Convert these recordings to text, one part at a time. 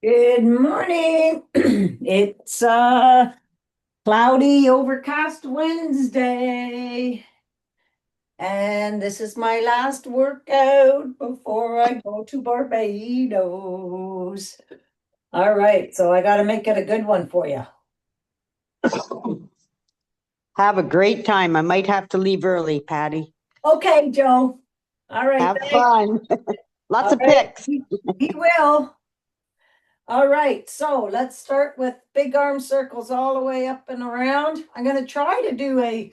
Good morning. It's cloudy, overcast Wednesday. And this is my last workout before I go to Barbados. All right, so I got to make it a good one for you. Have a great time. I might have to leave early, Patty. Okay, Joe. All right, Have thanks. fun. Lots All of right, pics. he will. All right, so let's start with big arm circles all the way up and around. I'm going to try to do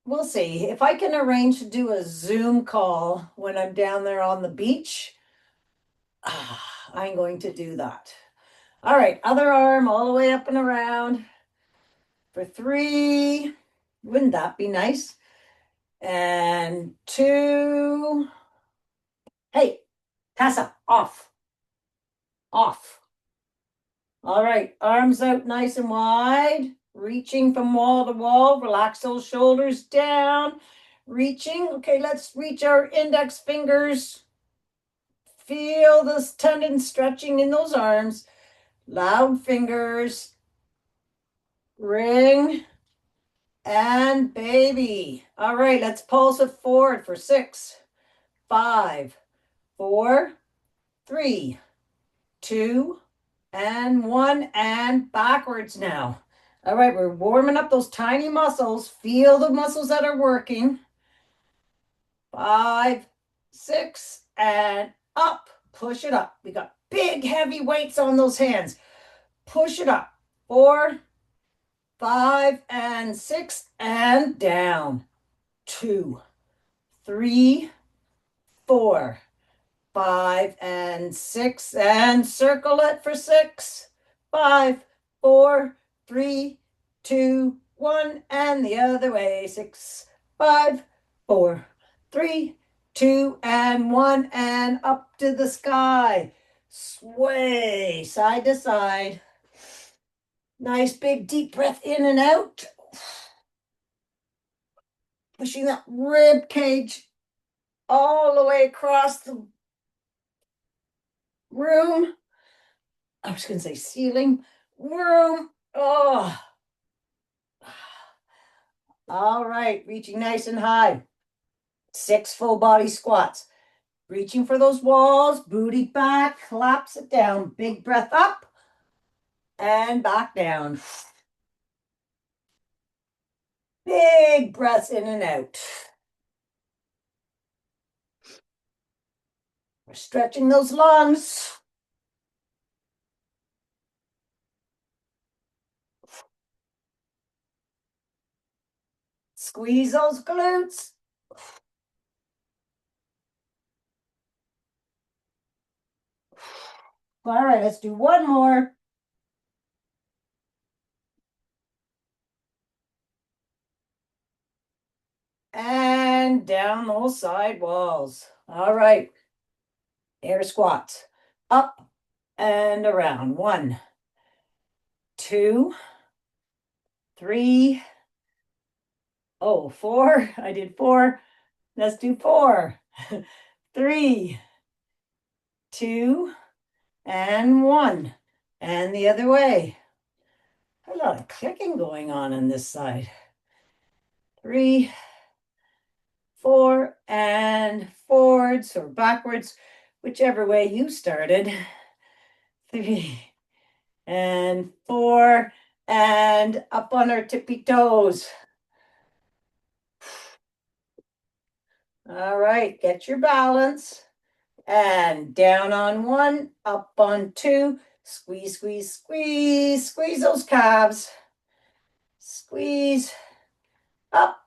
we'll see if I can arrange to do a Zoom call when I'm down there on the beach. I'm going to do that. All right, other arm all the way up and around for 3. Wouldn't that be nice? And 2. Hey, Tessa, off, off. All right, arms out nice and wide, reaching from wall to wall. Relax those shoulders down. Reaching. Okay, let's reach our index fingers. Feel this tendon stretching in those arms. Loud fingers. Ring. And baby. All right, let's pulse it forward for 6, 5, 4, 3, 2, and 1. And backwards now. All right, we're warming up those tiny muscles. Feel the muscles that are working. 5, 6, and up. Push it up. We got big, heavy weights on those hands. Push it up. 4, 5, and 6, and down. 2, 3, 4, 5, and 6, and circle it for 6, 5, 4, 3, 2, 1, and the other way. 6, 5, 4, 3, 2, and 1, and up to the sky. Sway side to side. Nice big deep breath in and out. Pushing that rib cage all the way across the room. I was going to say ceiling. Room. Oh. All right. Reaching nice and high. 6 full body squats. Reaching for those walls. Booty back. Collapse it down. Big breath up. And back down. Big breaths in and out. We're stretching those lungs. Squeeze those glutes. All right, let's do one more. And down those side walls. All right. Air squats. Up and around. 1, 2, 3. Oh, 4. I did 4. Let's do 4. 3, 2, and 1. And the other way. A lot of clicking going on this side. 3, 4, and forwards or backwards, whichever way you started. 3 and 4, and up on our tippy toes. All right, get your balance. And down on 1, up on 2. Squeeze, squeeze, squeeze, squeeze those calves. Squeeze, up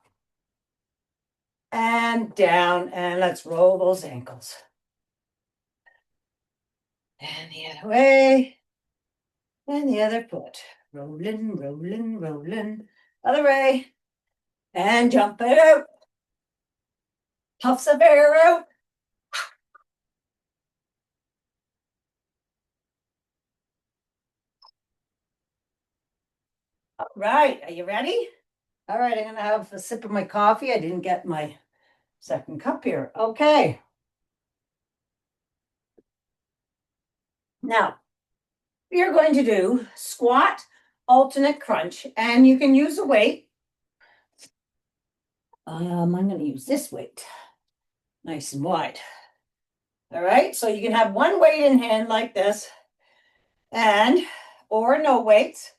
and down. And let's roll those ankles. And the other way. And the other foot. Rolling, rolling, rolling. Other way. And jump it out. Puffs of air out. All right, are you ready? All right, I'm going to have a sip of my coffee. I didn't get my second cup here. Okay. Now, You're going to do squat, alternate crunch, and you can use a weight. I'm going to use this weight, nice and wide. All right, so you can have one weight in hand like this, and or no weights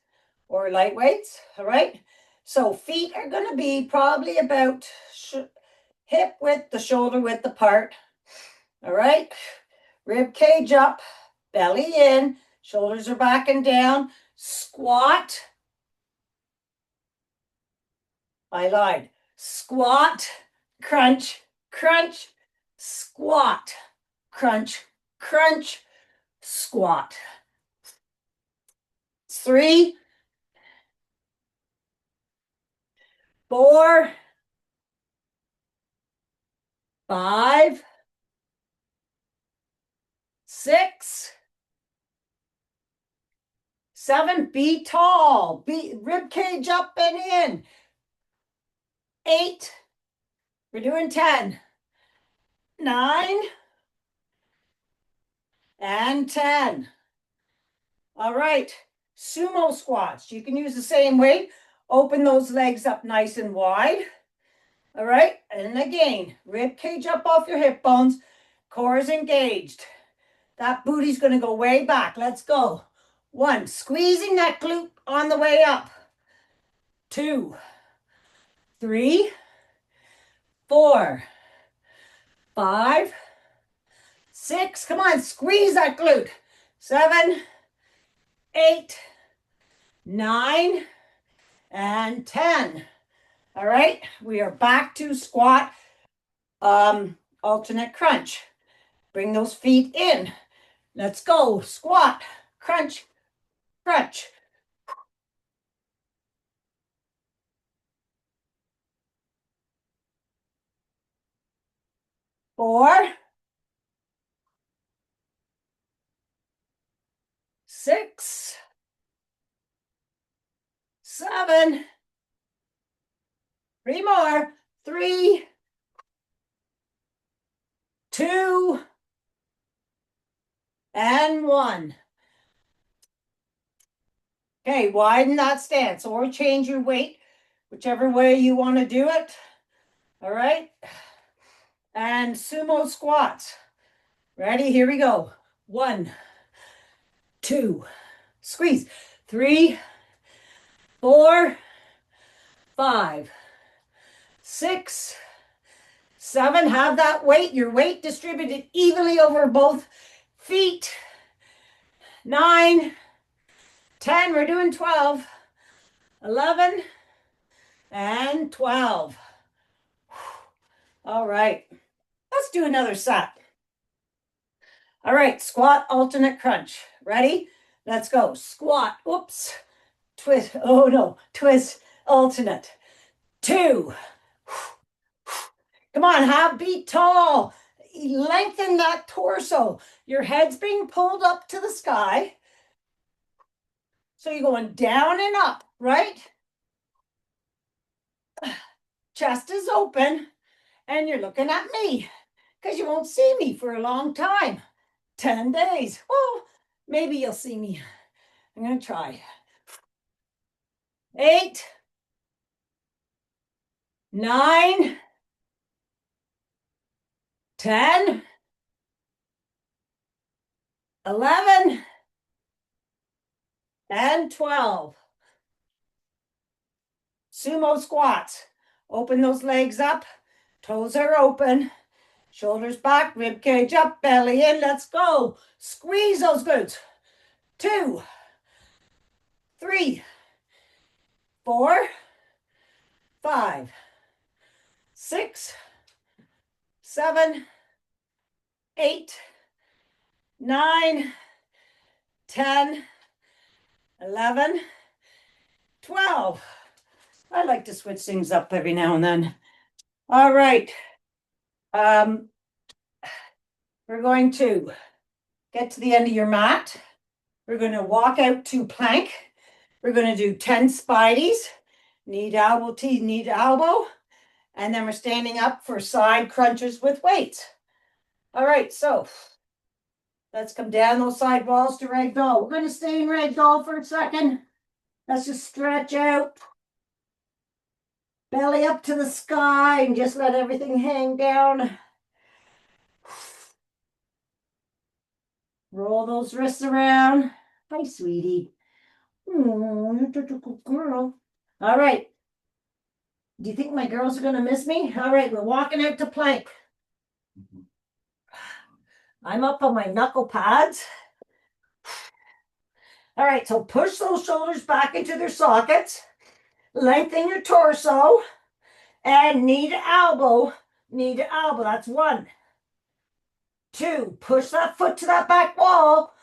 or light weights. All right, so feet are going to be probably about hip width to shoulder width apart. All right, rib cage up, belly in, shoulders are back and down. Squat. I lied. Squat, crunch, crunch, squat, crunch, crunch, squat. 3, 4, 5, 6, 7. Be tall. Be rib cage up and in. 8. We're doing 10. 9 and 10. All right. Sumo squats. You can use the same weight. Open those legs up nice and wide. All right. And again, rib cage up off your hip bones. Core is engaged. That booty's going to go way back. Let's go. 1. Squeezing that glute on the way up. 2, 3, 4, 5, 6. Come on, squeeze that glute. 7, 8, 9, and 10. All right, we are back to squat, alternate crunch. Bring those feet in. Let's go. Squat, crunch, crunch. 4, 6, 7. 3 more. 3, 2, and 1. Okay, widen that stance or change your weight, whichever way you want to do it. All right. And sumo squats. Ready? Here we go. 1, 2, squeeze. 3, 4, 5, 6, 7. Have that weight, your weight distributed evenly over both feet. 9, 10. We're doing 12, 11, and 12. All right. Let's do another set. All right, squat, alternate crunch. Ready? Let's go. Squat. Oops. Twist. Oh no. Twist, alternate. 2. Come on, be tall. Lengthen that torso. Your head's being pulled up to the sky. So you're going down and up, right? Chest is open, and you're looking at me because you won't see me for a long time. 10 days. Well, maybe you'll see me. I'm going to try. 8, 9, 10, 11, and 12. Sumo squats. Open those legs up. Toes are open. Shoulders back, rib cage up, belly in. Let's go. Squeeze those glutes. 2, 3, 4, 5, 6, 7, 8, 9, 10, 11, 12. I like to switch things up every now and then. All right. We're going to get to the end of your mat. We're going to walk out to plank. We're going to do 10 spideys, knee to elbow, knee to elbow. And then we're standing up for side crunches with weights. All right, so Let's come down those side walls to ragdoll. We're going to stay in ragdoll for a second. Let's just stretch out. Belly up to the sky and just let everything hang down. Roll those wrists around. Hi, sweetie. Oh, you're such a good girl. All right. Do you think my girls are going to miss me? All right, we're walking out to plank. I'm up on my knuckle pads. All right, so push those shoulders back into their sockets. Lengthen your torso. And knee to elbow. Knee to elbow. That's 1. 2. Push that foot to that back wall.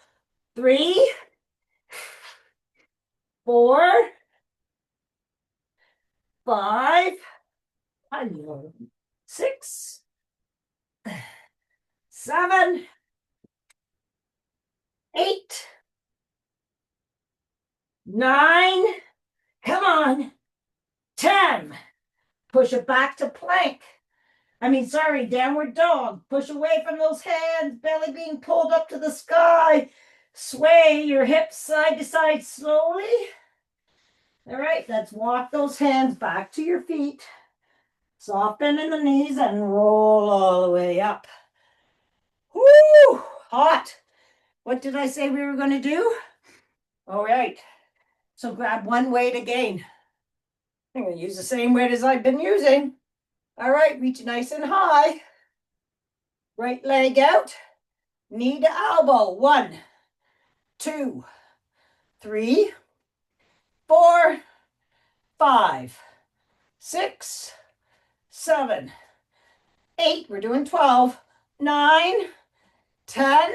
3. 4. 5. 6. 7. 8. 9. Come on. 10. Push it back to plank. Sorry, downward dog. Push away from those hands, belly being pulled up to the sky. Sway your hips side to side slowly. All right, let's walk those hands back to your feet. Soften in the knees and roll all the way up. Woo! Hot. What did I say we were going to do? All right. So grab one weight again. I'm going to use the same weight as I've been using. All right, reach nice and high. Right leg out. Knee to elbow. 1, 2, 3, 4, 5, 6, 7, 8. We're doing 12. 9, 10,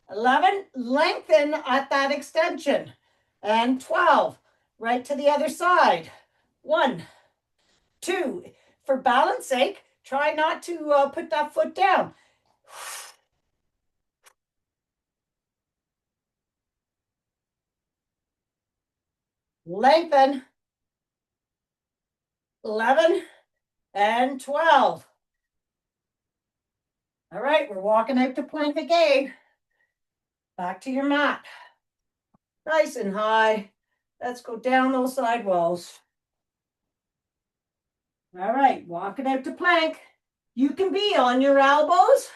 11. Lengthen at that extension. And 12. Right to the other side. 1, 2. For balance sake, try not to put that foot down. Lengthen. 11 and 12. All right, we're walking out to plank again. Back to your mat. Nice and high. Let's go down those side walls. All right, walking out to plank. You can be on your elbows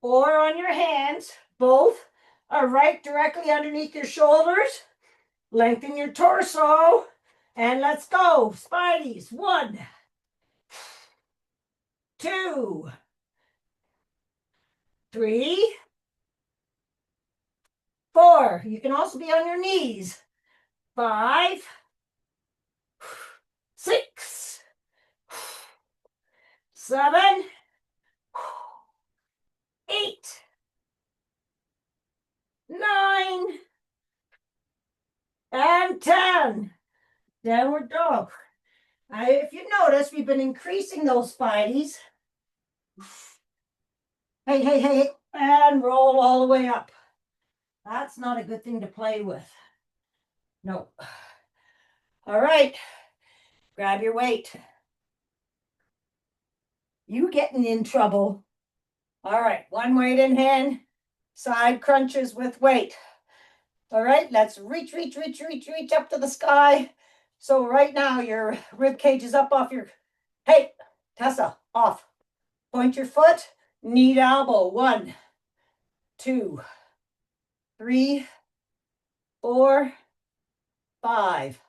or on your hands. Both are right directly underneath your shoulders. Lengthen your torso. And let's go. Spideys. 1, 2, 3, 4. You can also be on your knees. 5, 6, 7, 8, 9, and 10. Downward dog. If you notice, we've been increasing those spideys. Hey, hey, hey, and roll all the way up. That's not a good thing to play with. No. All right. Grab your weight. You getting in trouble. All right. One weight in hand. Side crunches with weight. All right. Let's reach up to the sky. So right now your rib cage is up off your... Hey, Tessa, off. Point your foot. Knee to elbow. 1, 2, 3, 4, 5,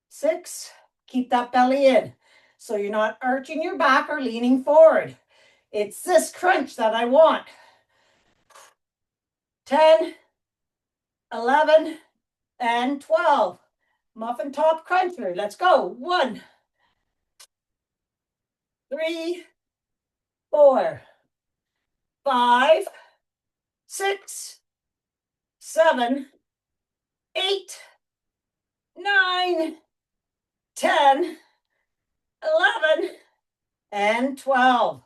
6. Keep that belly in. So you're not arching your back or leaning forward. It's this crunch that I want. 10, 11, and 12. Muffin top cruncher. Let's go. 1, 3, 4, 5, 6, 7, 8, 9, 10, 11, and 12.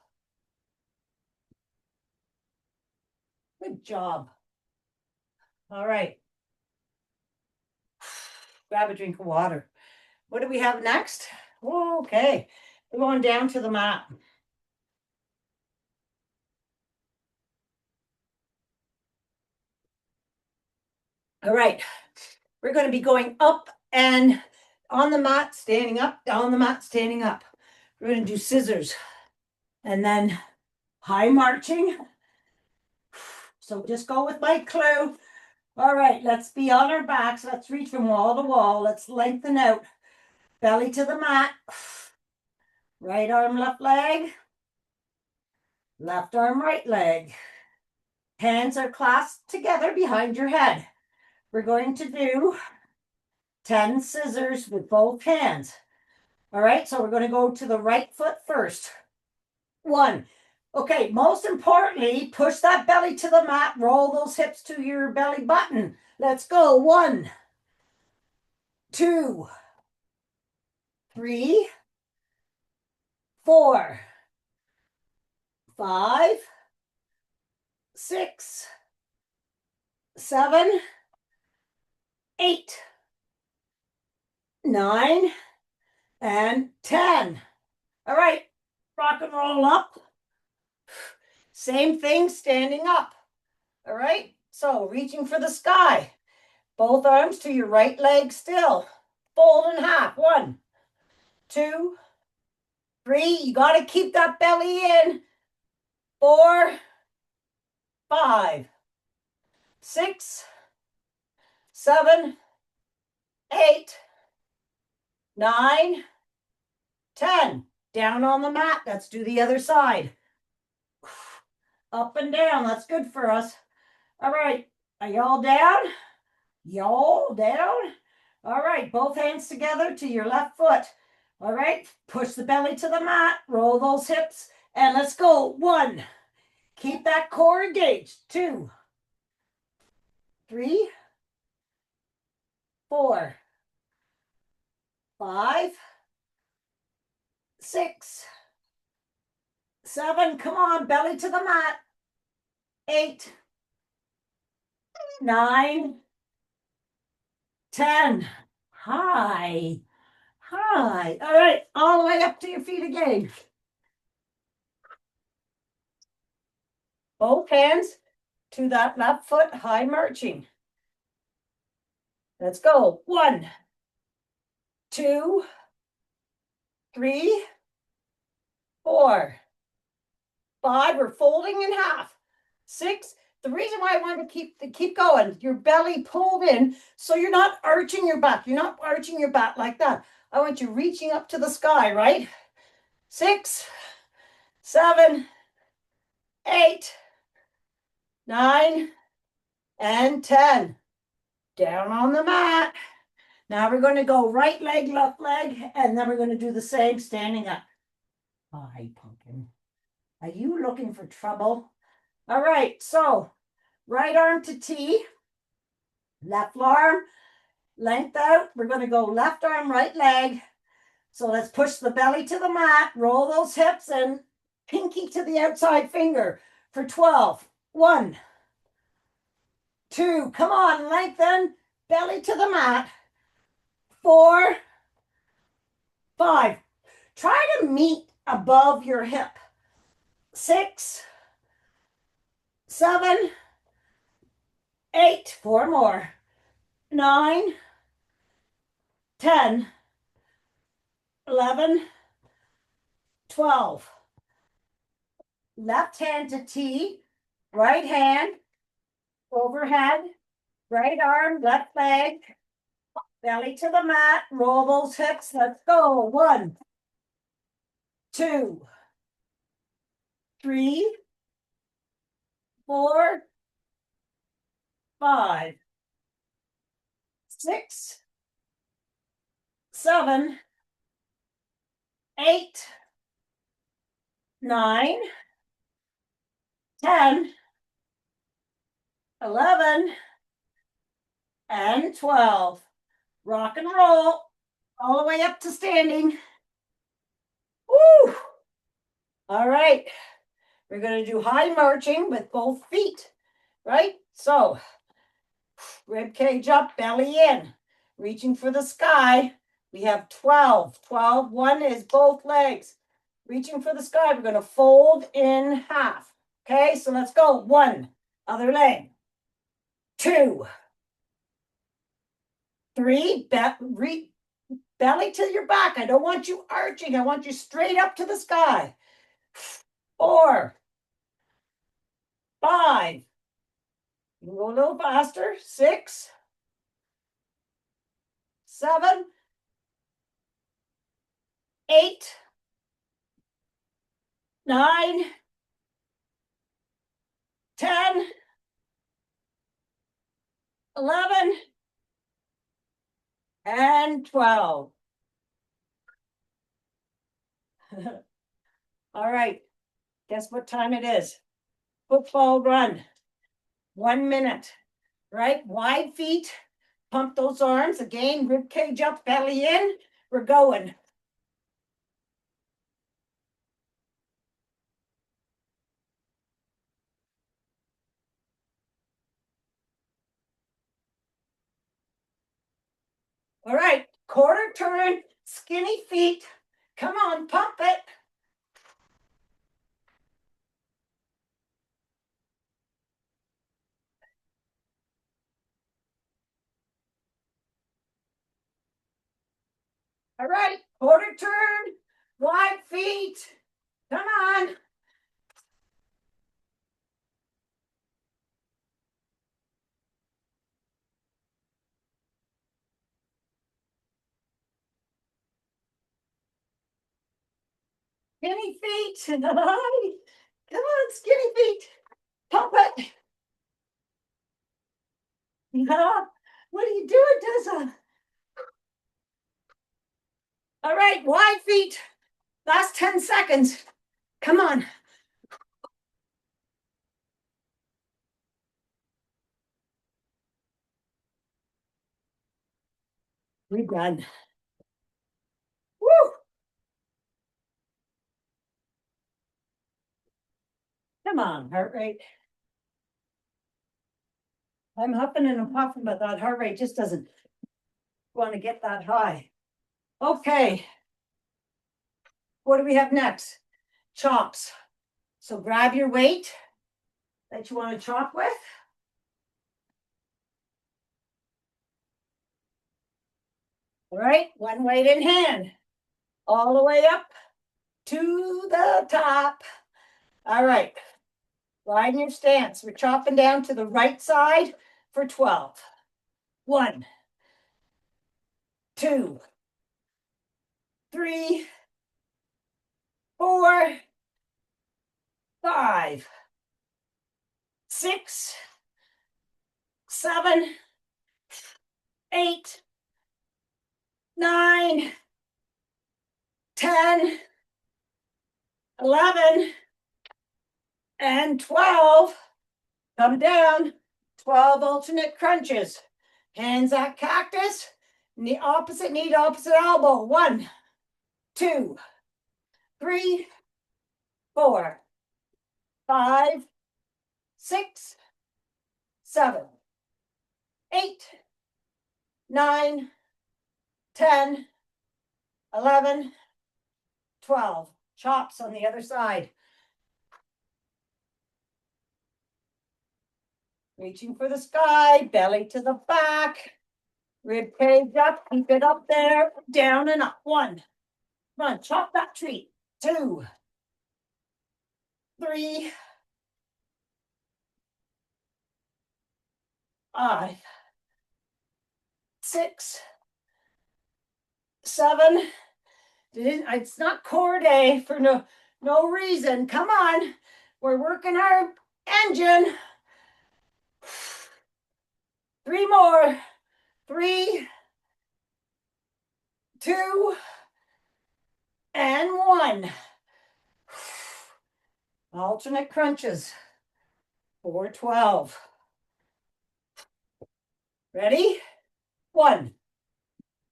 Good job. All right. Grab a drink of water. What do we have next? Okay. We're going down to the mat. All right. We're going to be going up and on the mat, standing up, down the mat, standing up. We're going to do scissors and then high marching. So just go with my clue. All right, let's be on our backs. Let's reach from wall to wall. Let's lengthen out. Belly to the mat. Right arm, left leg. Left arm, right leg. Hands are clasped together behind your head. We're going to do 10 scissors with both hands. All right, so we're going to go to the right foot first. 1. Okay, most importantly, push that belly to the mat. Roll those hips to your belly button. Let's go. 1, 2, 3, 4, 5, 6, 7, 8, 9, and 10. All right, rock and roll up. Same thing, standing up. All right, so reaching for the sky. Both arms to your right leg still. Fold in half. 1, 2, 3. You got to keep that belly in. 4, 5, 6, 7, 8, 9, 10. Down on the mat. Let's do the other side. Up and down. That's good for us. All right. Are y'all down? Y'all down? All right. Both hands together to your left foot. All right. Push the belly to the mat. Roll those hips. And let's go. 1. Keep that core engaged. 2, 3, 4, 5, 6, 7. Come on, belly to the mat. 8, 9, 10. High. High. All right, all the way up to your feet again. Both hands to that left foot, high marching. Let's go. 1, 2, 3, 4, 5. We're folding in half. 6. The reason why I want to keep going, your belly pulled in, so you're not arching your back. You're not arching your back like that. I want you reaching up to the sky, right? 6, 7, 8, 9, and 10. Down on the mat. Now we're going to go right leg, left leg, and then we're going to do the same standing up. Hi, pumpkin. Are you looking for trouble? All right, so right arm to T, left arm, length out. We're going to go left arm, right leg. So let's push the belly to the mat, roll those hips, and pinky to the outside finger for 12. 1, 2, come on, lengthen, belly to the mat. 4, 5. Try to meet above your hip. 6, 7, 8. 4 more. 9, 10, 11, 12. Left hand to T, right hand overhead, right arm, left leg, belly to the mat, roll those hips. Let's go. 1, 2, 3, 4, 5, 6, 7, 8, 9, 10, 11, and 12. Rock and roll all the way up to standing. Woo! All right. We're going to do high marching with both feet, right? So, rib cage up, belly in, reaching for the sky. We have 12. 12. 1 is both legs. Reaching for the sky. We're going to fold in half. Okay, so let's go. 1, other leg. 2, 3, belly to your back. I don't want you arching. I want you straight up to the sky. 4, 5, go a little faster. 6, 7, 8, 9, 10, 11, and 12. All right. Guess what time it is? Football run. 1 minute. Right? Wide feet. Pump those arms. Again, rib cage up, belly in. We're going. All right. Quarter turn, skinny feet. Come on, pump it. All right. Quarter turn, wide feet. Come on. Skinny feet. Come on, skinny feet. Pump it. What are you doing, Tessa? All right, wide feet. Last 10 seconds. Come on. We're done. Woo! Come on, heart rate. I'm huffing and puffing, but that heart rate just doesn't want to get that high. Okay. What do we have next? Chops. So grab your weight that you want to chop with. All right, one weight in hand. All the way up to the top. All right. Line your stance. We're chopping down to the right side for 12. 1, 2, 3, 4, 5, 6, 7, 8, 9, 10, 11, and 12. Come down. 12 alternate crunches. Hands at cactus. Knee opposite knee to opposite elbow. 1, 2, 3, 4, 5, 6, 7, 8, 9, 10, 11, 12. Chops on the other side. Reaching for the sky, belly to the back, rib cage up, keep it up there, down and up. 1. Come on, chop that tree. 2, 3, 5, 6, 7. It's not core day for no reason. Come on, we're working our engine. 3 more. 3, 2, and 1. Alternate crunches. 412. Ready? 1,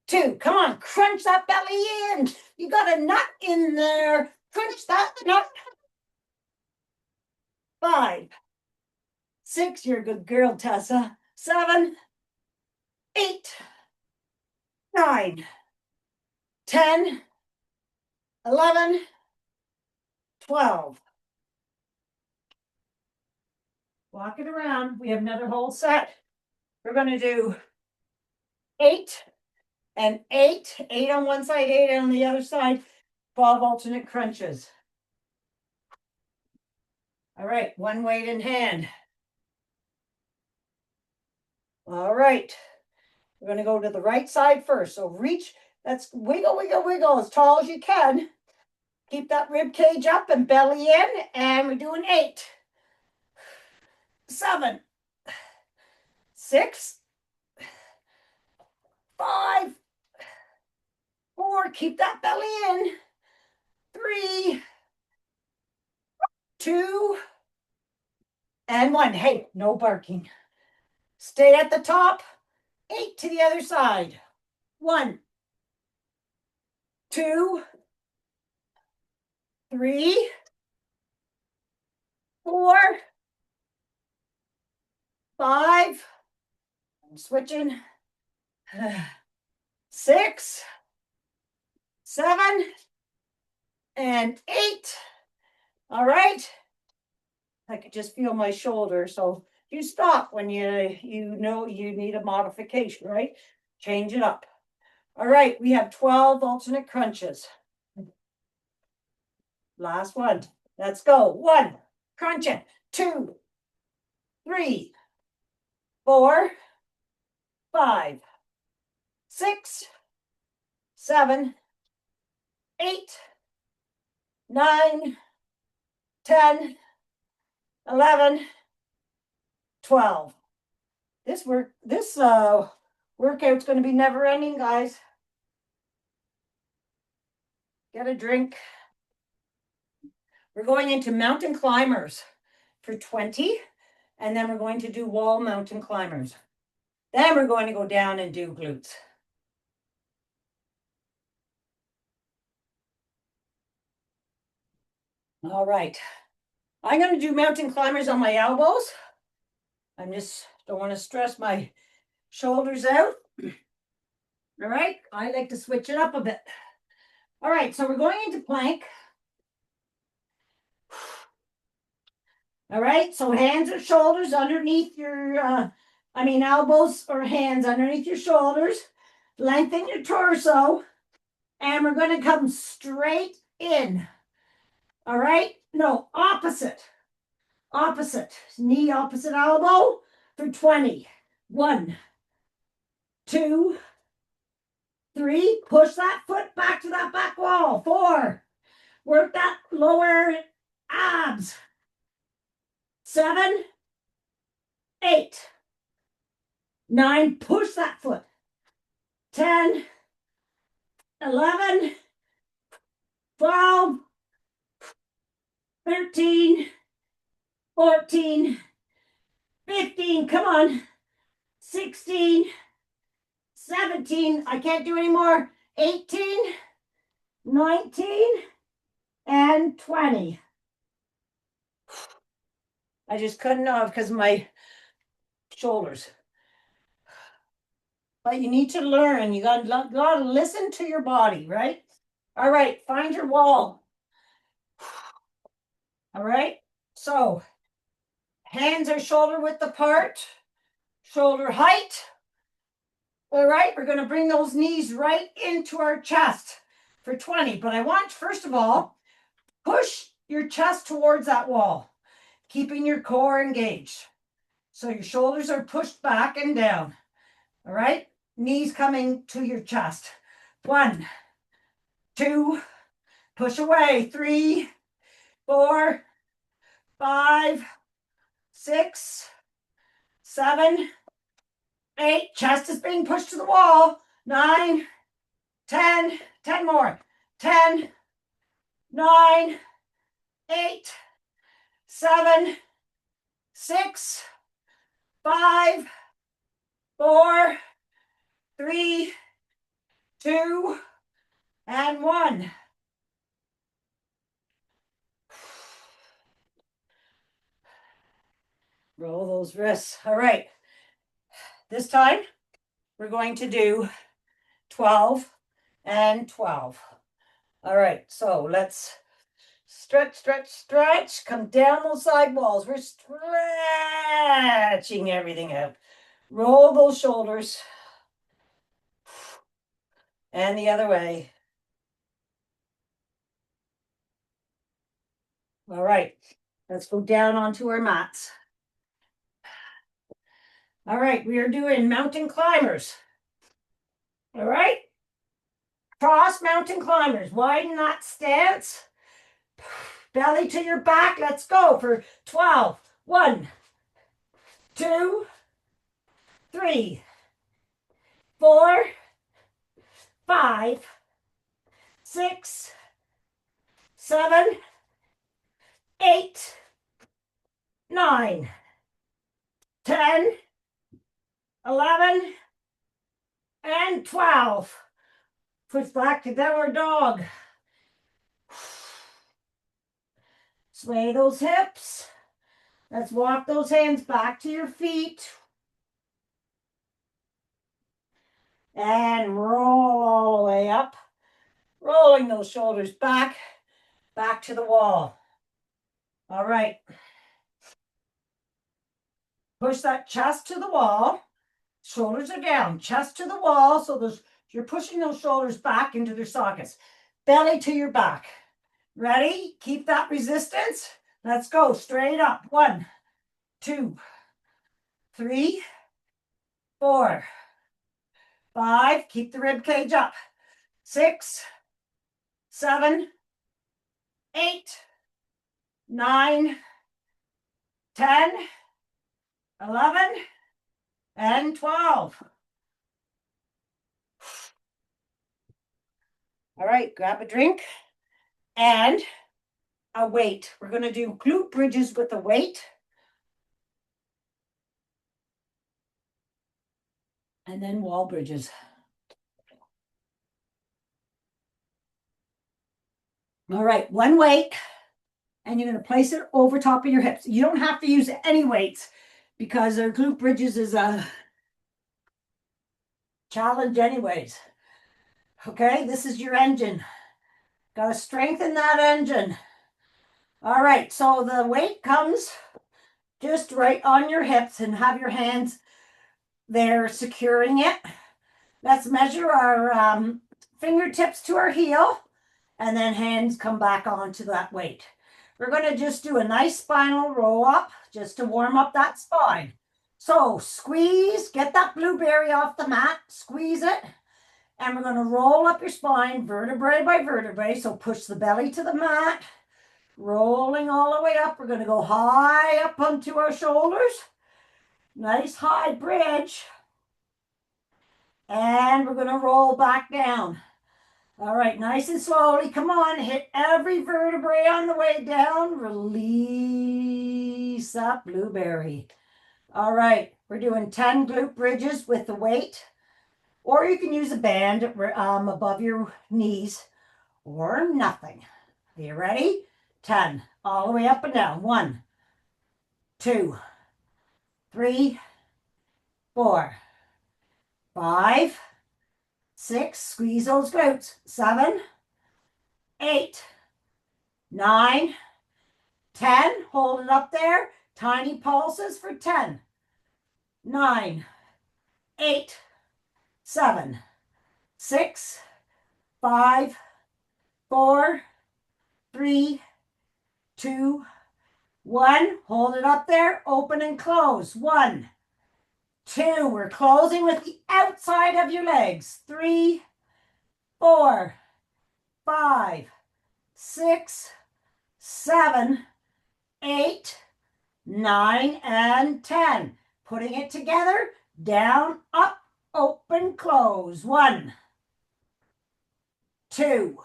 2. Come on, crunch that belly in. You got a nut in there. Crunch that nut. 5, 6. You're a good girl, Tessa. 7, 8, 9, 10, 11, 12. Walk it around. We have another whole set. We're going to do 8 and 8. 8 on one side, 8 on the other side. 12 alternate crunches. All right, one weight in hand. All right, we're going to go to the right side first. So reach, that's wiggle, wiggle, wiggle as tall as you can. Keep that rib cage up and belly in, and we're doing 8, 7, 6, 5, 4, keep that belly in, 3, 2, and 1. Hey, no barking. Stay at the top. 8 to the other side. 1, 2, 3, 4, 5. I'm switching. 6, 7, and 8. All right. I could just feel my shoulder. So you stop when you know you need a modification, right? Change it up. All right, we have 12 alternate crunches. Last one. Let's go. 1, crunch it. 2, 3, 4, 5, 6, 7, 8, 9, 10, 11, 12. This workout's going to be never ending, guys. Get a drink. We're going into mountain climbers for 20, and then we're going to do wall mountain climbers. Then we're going to go down and do glutes. All right. I'm going to do mountain climbers on my elbows. I just don't want to stress my shoulders out. All right. I like to switch it up a bit. All right. So we're going into plank. All right. So hands or shoulders underneath your, elbows or hands underneath your shoulders. Lengthen your torso. And we're going to come straight in. All right. No, opposite. Opposite. Knee opposite elbow for 20. 1, 2, 3. Push that foot back to that back wall. 4. Work that lower abs. 7, 8, 9. Push that foot. 10, 11, 12, 13, 14, 15. Come on. 16, 17. I can't do any more. 18, 19, and 20. I just couldn't know because of my shoulders. But you need to learn. You got to listen to your body, right? All right, find your wall. All right, so hands are shoulder width apart, shoulder height. All right, we're going to bring those knees right into our chest for 20. But I want, first of all, push your chest towards that wall, keeping your core engaged. So your shoulders are pushed back and down. All right, knees coming to your chest. 1, 2, push away. 3, 4, 5, 6, 7, 8. Chest is being pushed to the wall. 9, 10. 10 more. 10, 9, 8, 7, 6, 5, 4, 3, 2, and 1. Roll those wrists. All right. This time, we're going to do 12 and 12. All right. So let's stretch, stretch, stretch. Come down those side walls. We're stretching everything out. Roll those shoulders. And the other way. All right, let's go down onto our mats. All right, we are doing mountain climbers. All right, cross mountain climbers. Widen that stance. Belly to your back. Let's go for 12. 1, 2, 3, 4, 5, 6, 7, 8, 9, 10, 11, and 12. Push back to downward dog. Sway those hips. Let's walk those hands back to your feet. And roll all the way up. Rolling those shoulders back to the wall. All right. Push that chest to the wall. Shoulders are down, chest to the wall. So you're pushing those shoulders back into their sockets. Belly to your back. Ready? Keep that resistance. Let's go straight up. 1, 2, 3, 4, 5. Keep the rib cage up. 6, 7, 8, 9, 10, 11, and 12. All right, grab a drink and a weight. We're going to do glute bridges with the weight. And then wall bridges. All right, one weight, and you're going to place it over top of your hips. You don't have to use any weights because our glute bridges is a challenge anyways. Okay, this is your engine. Got to strengthen that engine. All right, so the weight comes just right on your hips and have your hands there securing it. Let's measure our fingertips to our heel and then hands come back onto that weight. We're going to just do a nice spinal roll up just to warm up that spine. So squeeze, get that blueberry off the mat, squeeze it, and we're going to roll up your spine vertebrae by vertebrae. So push the belly to the mat, rolling all the way up. We're going to go high up onto our shoulders. Nice high bridge. And we're going to roll back down. All right, nice and slowly. Come on, hit every vertebrae on the way down. Release that blueberry. All right, we're doing 10 glute bridges with the weight. Or you can use a band above your knees or nothing. Are you ready? 10, all the way up and down. 1, 2, 3, 4, 5, 6, squeeze those glutes. 7, 8, 9, 10, hold it up there. Tiny pulses for 10, 9, 8, 7, 6, 5, 4, 3, 2, 1. Hold it up there. Open and close. 1, 2. We're closing with the outside of your legs. 3, 4, 5, 6, 7, 8, 9, and 10. Putting it together. Down, up, open, close. 1, 2,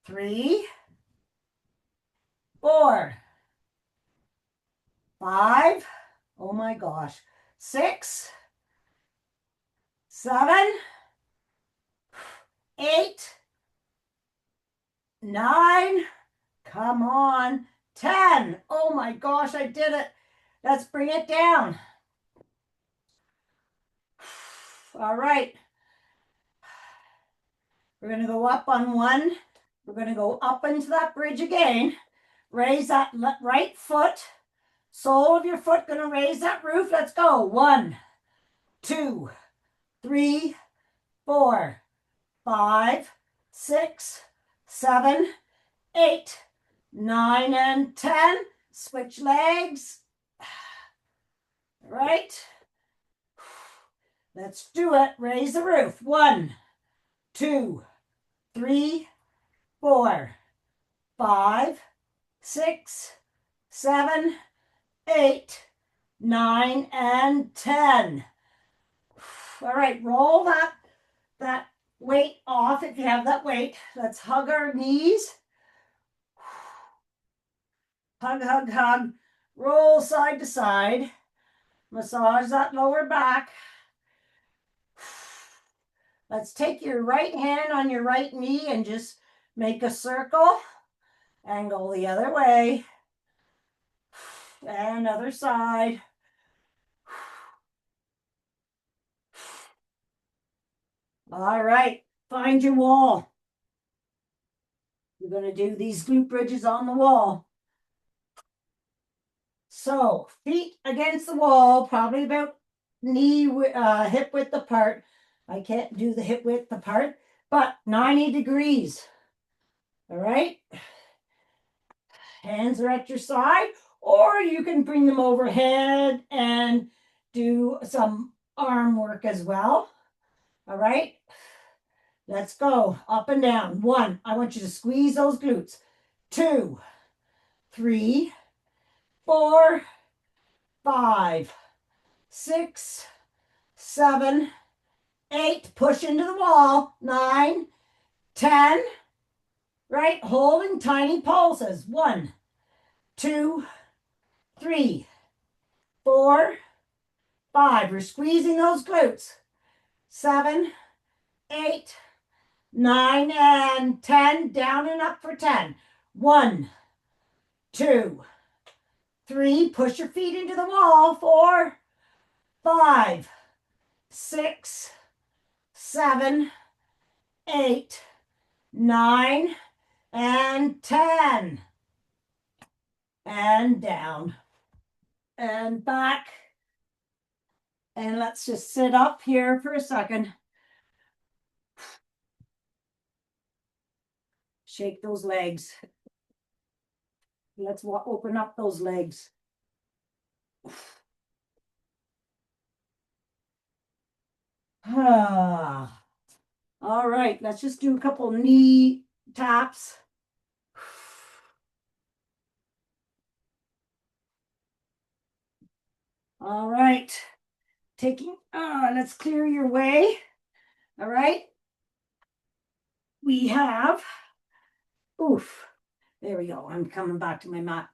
3, 4, 5. Oh my gosh. 6, 7, 8, 9. Come on. 10. Oh my gosh, I did it. Let's bring it down. All right. We're going to go up on 1. We're going to go up into that bridge again. Raise that right foot. Sole of your foot going to raise that roof. Let's go. 1, 2, 3, 4, 5, 6, 7, 8, 9, and 10. Switch legs. All right. Let's do it. Raise the roof. 1, 2, 3, 4, 5, 6, 7, 8, 9, and 10. All right, roll that weight off if you have that weight. Let's hug our knees. Hug, hug, hug. Roll side to side. Massage that lower back. Let's take your right hand on your right knee and just make a circle. Angle the other way. And other side. All right, find your wall. You're going to do these glute bridges on the wall. So feet against the wall, probably about hip width apart. I can't do the hip width apart, but 90 degrees. All right. Hands are at your side, or you can bring them overhead and do some arm work as well. All right. Let's go up and down. 1, I want you to squeeze those glutes. 2, 3, 4, 5, 6, 7, 8. Push into the wall. 9, 10. Right? Holding tiny pulses. 1, 2, 3, 4, 5. We're squeezing those glutes. 7, 8, 9, and 10. Down and up for 10. 1, 2, 3. Push your feet into the wall. 4, 5, 6, 7, 8, 9, and 10. And down. And back. And let's just sit up here for a second. Shake those legs. Let's open up those legs. All right, let's just do a couple knee taps. All right, let's clear your way. All right, we have, there we go. I'm coming back to my mat.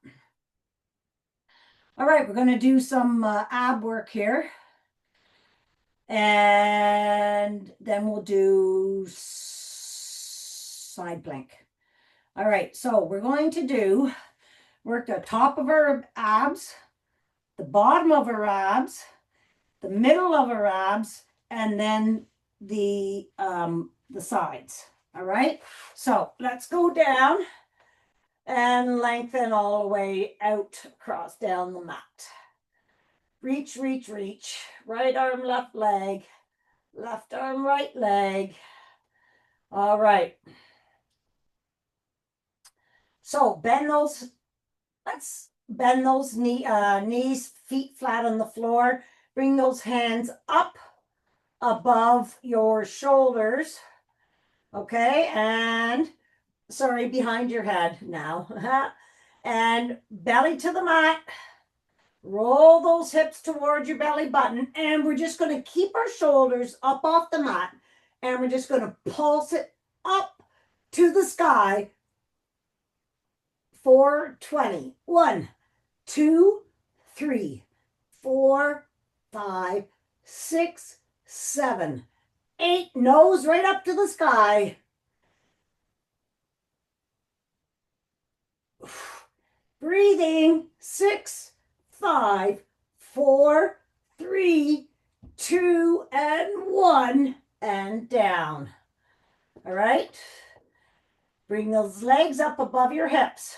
All right, we're going to do some ab work here. And then we'll do side plank. All right, so we're going to work the top of our abs, the bottom of our abs, the middle of our abs, and then the sides. All right, so let's go down and lengthen all the way out across down the mat. Reach, reach, reach. Right arm, left leg. Left arm, right leg. All right. So let's bend those knees, feet flat on the floor. Bring those hands up above your shoulders. Okay, and sorry, behind your head now. And belly to the mat. Roll those hips towards your belly button, and we're just going to keep our shoulders up off the mat, and we're just going to pulse it up to the sky for 20. 1, 2, 3, 4, 5, 6, 7, 8. Nose right up to the sky. Breathing. 6, 5, 4, 3, 2, and 1, and down. All right. Bring those legs up above your hips.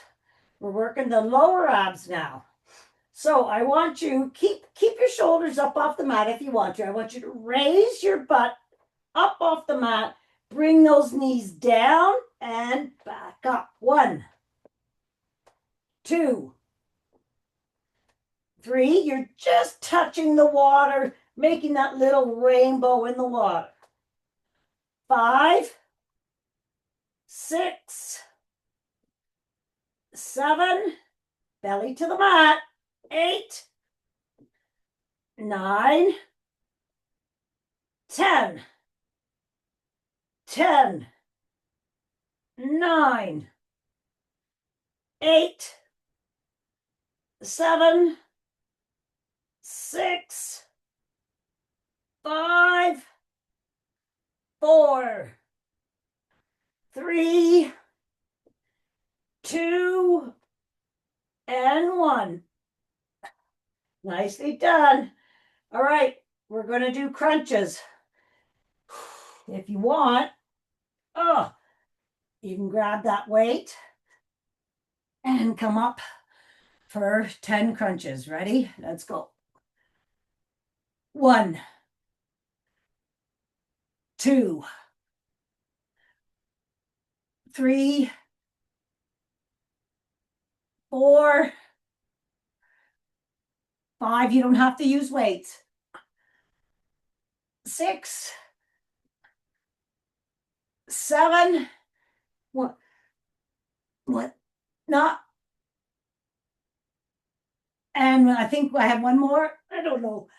We're working the lower abs now. So I want you keep your shoulders up off the mat if you want to. I want you to raise your butt up off the mat. Bring those knees down and back up. 1, 2, 3. You're just touching the water, making that little rainbow in the water. 5, 6, 7, belly to the mat. 8, 9, 10, 10, 9, 8, 7, 6, 5, 4, 3, 2, and 1. Nicely done. All right, we're going to do crunches. If you want, you can grab that weight and come up for 10 crunches. Ready? Let's go. 1, 2, 3, 4, 5. You don't have to use weights. 6, 7. What? Not. And I think I have one more. I don't know.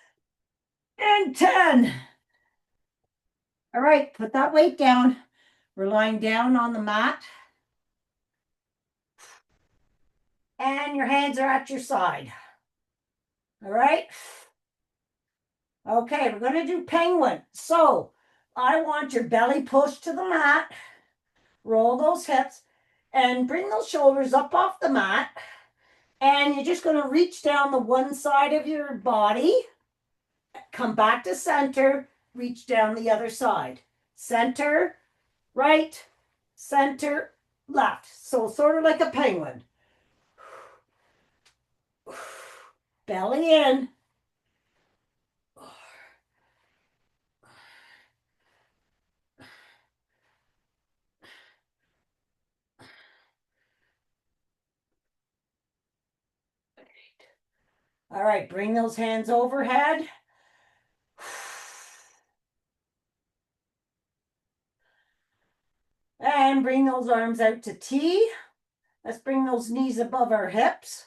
And 10. All right, put that weight down. We're lying down on the mat. And your hands are at your side. All right. Okay, we're going to do penguin. So I want your belly pushed to the mat. Roll those hips and bring those shoulders up off the mat. And you're just going to reach down the one side of your body. Come back to center. Reach down the other side. Center, right, center, left. So sort of like a penguin. Belly in. All right, bring those hands overhead. And bring those arms out to T. Let's bring those knees above our hips.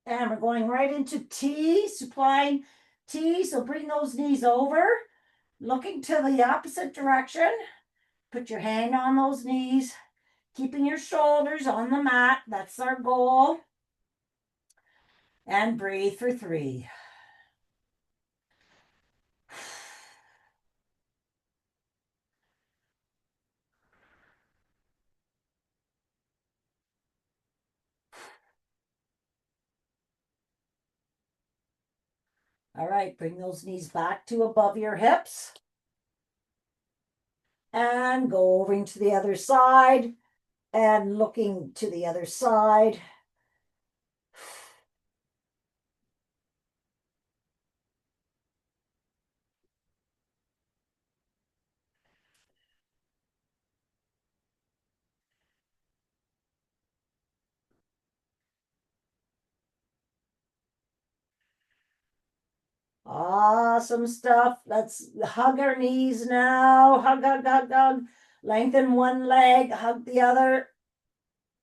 And we're going right into T, supplying T. So bring those knees over, looking to the opposite direction. Put your hand on those knees, keeping your shoulders on the mat. That's our goal. And breathe for 3. All right, bring those knees back to above your hips. And go over to the other side and looking to the other side. Awesome stuff. Let's hug our knees now. Hug, hug, hug, hug. Lengthen one leg, hug the other.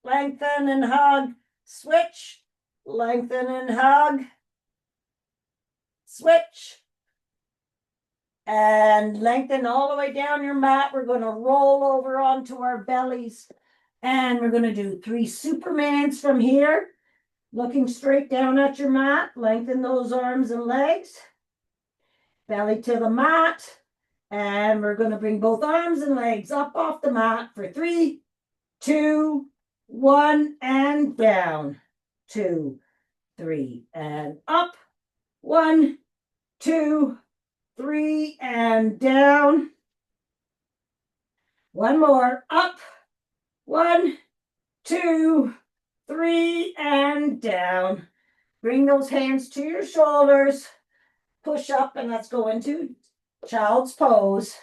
Lengthen and hug. Switch. Lengthen and hug. Switch. And lengthen all the way down your mat. We're going to roll over onto our bellies. And we're going to do 3 Supermans from here. Looking straight down at your mat. Lengthen those arms and legs. Belly to the mat. And we're going to bring both arms and legs up off the mat for 3, 2, 1, and down. 2, 3, and up. 1, 2, 3, and down. One more. Up. 1, 2, 3, and down. Bring those hands to your shoulders. Push up, and let's go into child's pose.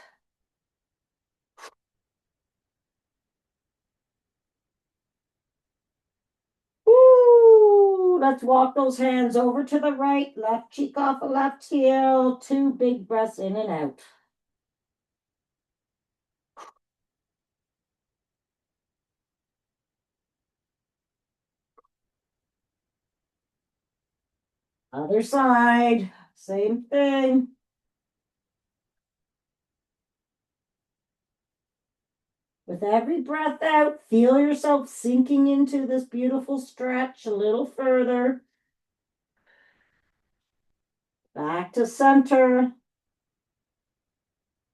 let's walk those hands over to the right, left cheek off of left heel, 2 big breaths in and out. Other side, same thing. With every breath out, feel yourself sinking into this beautiful stretch a little further. Back to center.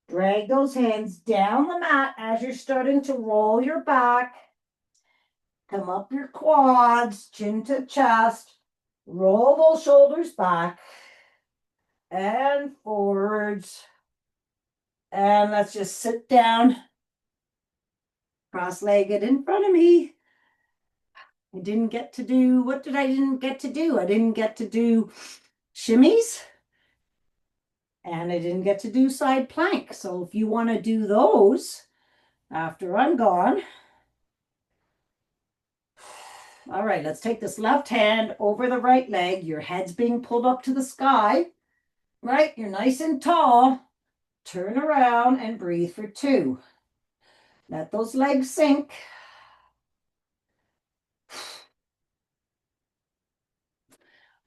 Drag those hands down the mat as you're starting to roll your back. Come up your quads, chin to chest. Roll those shoulders back and forwards. And let's just sit down, cross-legged in front of me. I didn't get to do, what did I didn't get to do? I didn't get to do shimmies. And I didn't get to do side plank. So if you want to do those after I'm gone. All right, let's take this left hand over the right leg. Your head's being pulled up to the sky, right? You're nice and tall. Turn around and breathe for 2. Let those legs sink.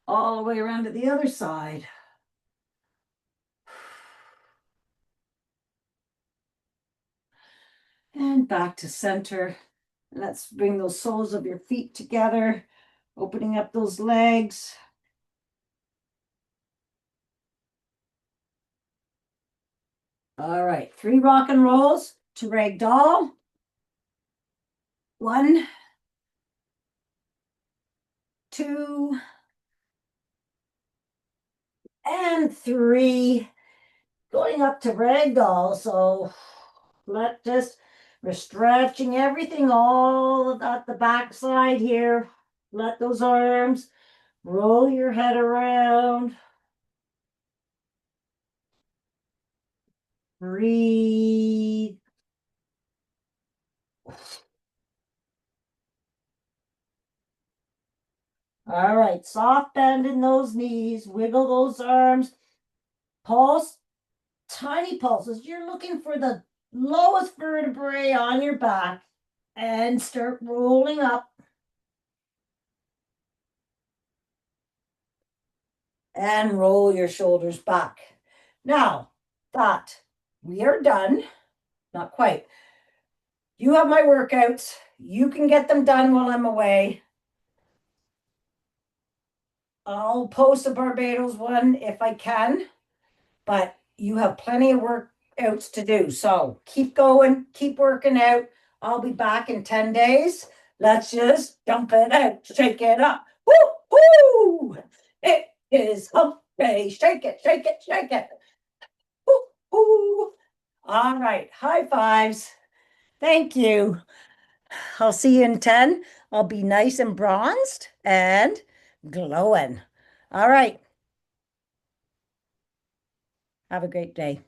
All the way around to the other side. And back to center. Let's bring those soles of your feet together, opening up those legs. All right, 3 rock and rolls to ragdoll. 1, 2, and 3. Going up to ragdoll. So we're stretching everything all at the back side here. Let those arms roll your head around. Breathe. All right, soft bend in those knees, wiggle those arms, pulse, tiny pulses. You're looking for the lowest vertebrae on your back and start rolling up. And roll your shoulders back. Now that we are done, not quite. You have my workouts. You can get them done while I'm away. I'll post a Barbados one if I can, but you have plenty of workouts to do. So keep going, keep working out. I'll be back in 10 days. Let's just dump it out, shake it up. Woo, woo! It is hump day. Shake it, shake it, shake it. Woo, woo. All right, high fives. Thank you. I'll see you in 10. I'll be nice and bronzed and glowing. All right. Have a great day.